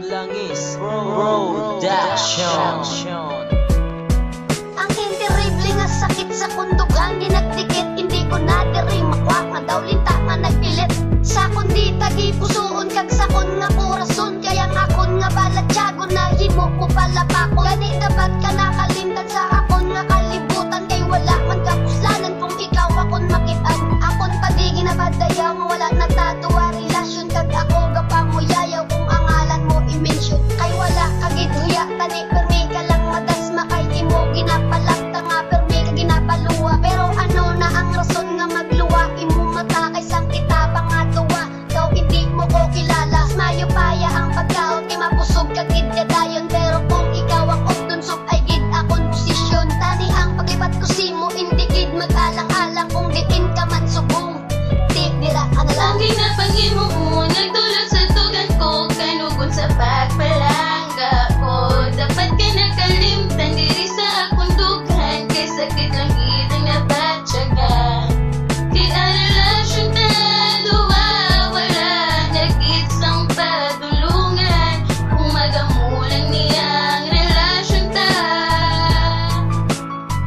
Langis Production. Ang terrible nga sakit sa kundugan di nagdikit, hindi ko na diri makwak nga daw linta nga nagpilit. Sa kundi tagi pusoon kag sakon nga korason, kaya nga akon nga balatyago na himo ko palapakon. Gani dapat ka nakalimtan sa akon nga kalibutan, kay wala man kapuslanan kung ikaw akon makitan. Akon padi ginabadayaw nga wala nagtatuwa relasyon, kag ako gapamuyayaw kung ang ngalan mo i-mention. Kay wala kagidhuya tani permi ka lang madasma, kay imo ginapalagta nga permi ka ginapaluwa. Pero ano na ang rason nga magluwa, imo mata kay sang kita pa nga tuwa. Daw hindi mo ko kilala, mayo paya ang pagkaon, kay mapusog ka gid ka dayon. Pero kung ikaw ang obdunsok ay gid akon posisyon. Tani ang paglipat ko simo, hindi gid mag-alang-alang kung diin ka man subong. Di dira ang lang Ginapangimo mo, nagtulog sa tugan ko, kanugon sa pagpalangga ko. Dapat ka nakalimtan diri sa akong dugan, kay sakit lang gid ang nabatyagan. Di ang relasyon ta duwa, wala nagit sang padulungan. Kung magamulang niya ang relasyon ta,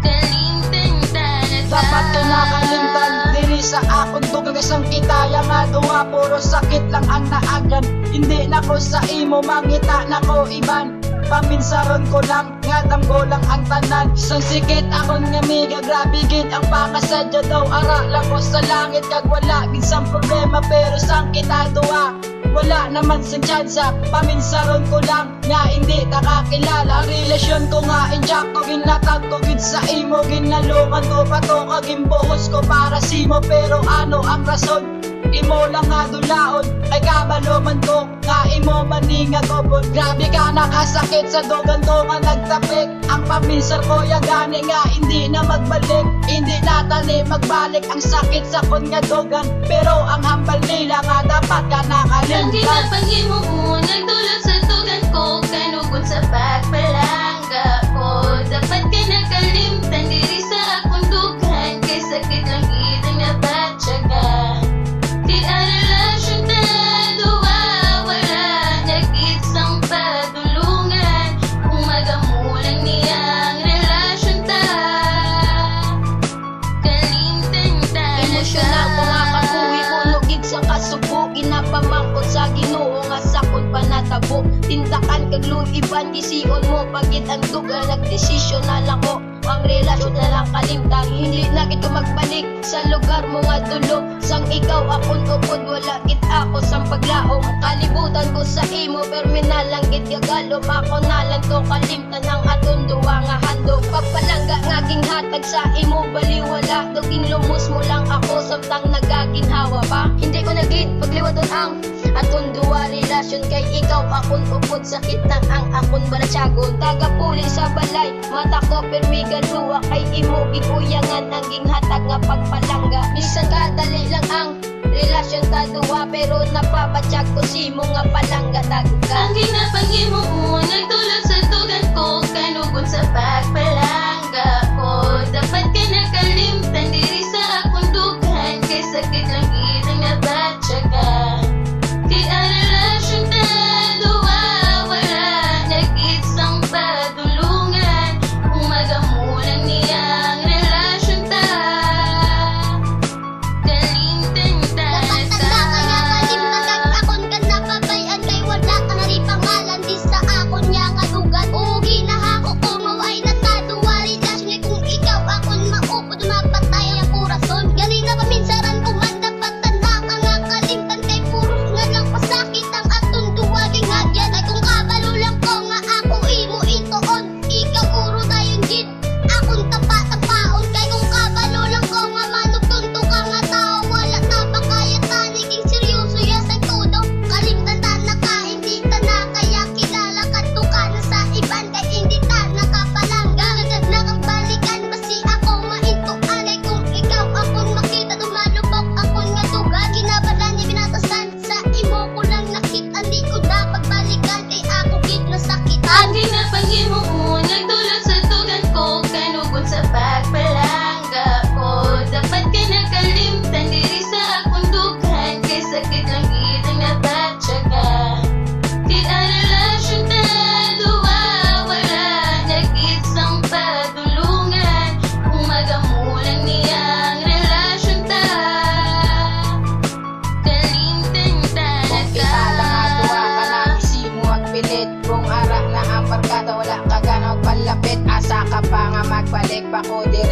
kalimtan ta na ta. Dapat ka nakalimtan diri sa akong dugang, isang kitaya nga duwa, puro sakit lang ang naagan. Hindi na ko sa imo mangita na ko iban, paminsaron ko lang nga damgo lang ang tanan. Isang sikit akon nga miga, grabe gid ang pakasadya daw. Ara lang ko sa langit kag wala gid sang problema, pero sang kita duwa wala naman sa tsansa. Paminsaron ko lang nga hindi nakakilala. Ang relasyon ko nga injak ko, ginatag ko gid sa imo, ginalungan ko pa to kag imbuhos ko para simo. Pero ano ang rason? Imo lang nga dulaon, ay kabalo man ko nga imo maninga gobod. Grabe ka nakasakit sa dugan ko nga nagtapik. Ang paminsar ko ya gani nga hindi na magbalik, hindi na tani magbalik ang sakit sa kon nga dugan. Pero ang hambal nila nga dapat ka Ang nakalimtan. ginapangimo mo, nagtulog sa tugan ko, kanugon sa pagpalangga ko. Dapat ka nakalimtan diri sa akong dugan, kay sakit lang gid ang nabatyagan. Di ang relasyon ta duwa, wala nagit sang padulungan. Kung magamulang niya ang relasyon ta, kalimtan ta na emosyonal ko nga kabuhi ko lugid sa kasubo. Ginapamangkot sa Ginoo nga sakon panatabo. Tindakan kag luiban gision mo, pagit ang duga nagdesisyon na lang ko. Ang relasyon na lang kalimtang, hindi na gid ko magbalik sa lugar mo nga dulog. Sang ikaw akon upod, wala gid ako sang paglaom. Kalibutan ko sa imo, perminal lang gid gagalom. Ako na lang to kalimtan ang aton duwa nga handog. Pagpalangga nga ginhatag sa imo, baliwala do ginlumos mo lang ako, samtang nagaginhawa pa. Hindi ko na gid pagliwaton ang aton duwa relasyon, kay ikaw akon upod, sakit na ang akon balatyagon. Tagapuli sa balay, mata ko permigan luwa, kay imo gikuyangan ang ginhatag nga pagpalangga. Minsan kadali lang ang relasyon ta duwa, pero napabatsyag ko simo nga palangga tagka. Ang ginapangimo mo, nagtulog sa tugan ko, kanugon sa pagpalangga ko. Dapat ka nakalimtan diri sa akong dugan, kay sakit lang gid ang nabatyagan. Di ang relasyon ta duwa, wala nagit sang padulungan. Kung magamulang niya ang relasyon ta, kalimtan ta na ta. Akon ka napabayan, kay wala ka na rin pangalan di sa akon niya nga dugan. Oo, ginahako ko mo ay natado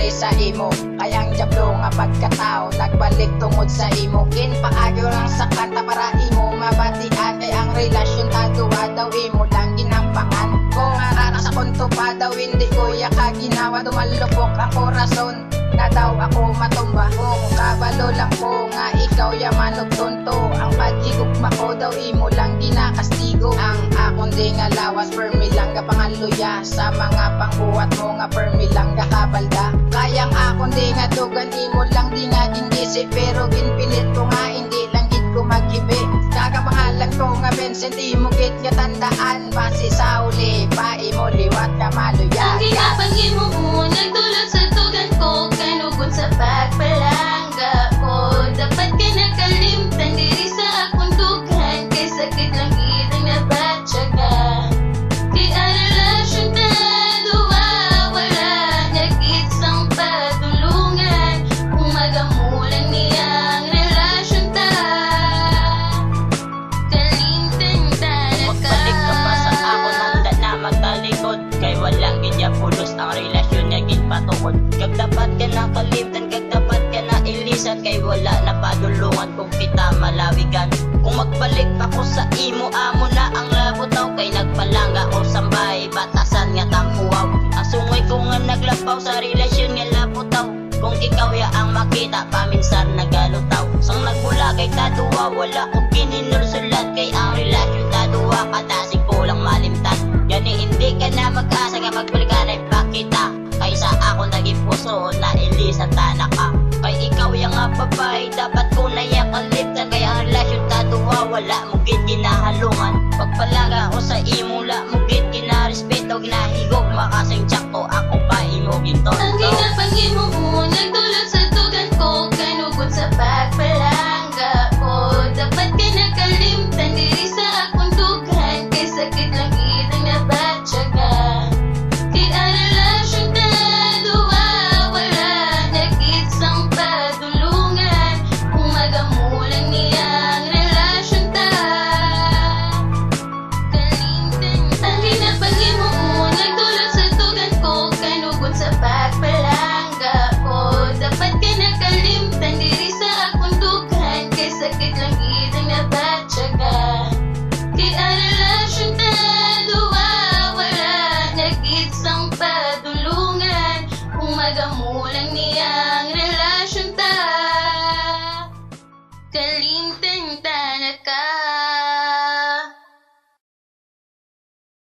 diri sa imo. Kayang jablo nga pagkatao nagbalik tungod sa imo. Ginpaagyo lang sa kanta para imo mabatian. Kay ang relasyon taduwa daw imo lang ginampangan. Kung arara sa konto pa daw hindi ko yaka ginawa. Dumalupok ang korason na daw ako matumba. Kung kabalo lang ko nga ikaw yaman og tonto. Ang pagigugma ko daw imo lang ginakastigo. Ang akong di nga lawas permi lang ka pangaluya. Sa mga pangbuhat mo nga permi lang ka kabalda. Kayang akong di nga dugan imo lang di nga gingisi. Pero ginpilit ko nga hindi lang gid ko maghibi. Kakapangalan ko nga Vincent imo gid nga tandaan. Base sa uli pa imo liwat ka maluya. Ang ginapang imo nagtulog sa tugan ko. Kanugon sa pagpalangga ko. Dapat ka nakalimtan diri sa akong dughan. Kay sakit lang kitang nabatyaga. Di ang relasyon na duwa wala. Nag-isang patulungan. Kung magamulan niya ang relasyon ta. Kalimtan ta na ka. Magbalik ka pa sa ako nang na magtalikod. Kay walang gidya pulos ang relasyon niya ginpatukod. Kag dapat ka na kalimtan, kag dapat ka na ilisan. Kay wala na padulungan kung kita malawigan. Kung magbalik pa ko sa imo, amo na ang labutaw. Kay nagpalangga ko sambay, batasan nga tampuaw. Ang sungay ko nga naglapaw sa relasyon nga labutaw. Kung ikaw ya ang makita, paminsan nagalutaw. Sang nagbula kay taduwa, wala ko gininulsulat. Kay ang relasyon taduwa, katasig ko lang malimtan. Gani hindi ka na mag-asa nga magbalik ka na ipakita. Kaysa ako naging puso na ilisan tanak ka. Kay ikaw yung nga babae, dapat ko na yung kaliptan. Kaya ang relasyon taduwa, wala mo gid ginahalungan. Pagpalaga ko sa imo, la mo gid ginarespeto. Ginahigog makasing tsak ko, ako pa imo gintonto. Ang ginapang imo nagtulog sa tugan ko. Kanugon sa pagpalangga ko. Dapat ka nakalimtan diri sa akong dughan. Kay sakit lang kitang nabatyaga. Di ang relasyon na duwa wala. Nag-isang patulungan. Kung magamulan niya ang relasyon ta. Kalimtan ta. Ang ginapang imo nagtulog sa tugan ko. Kanugon sa pagpalangga ko. Dapat ka nakalimtan diri sa akong dughan. Kay sakit lang kitang nabatyaga. Di ang relasyon na duwa wala. Nag-isang patulungan. Kung magamulan niya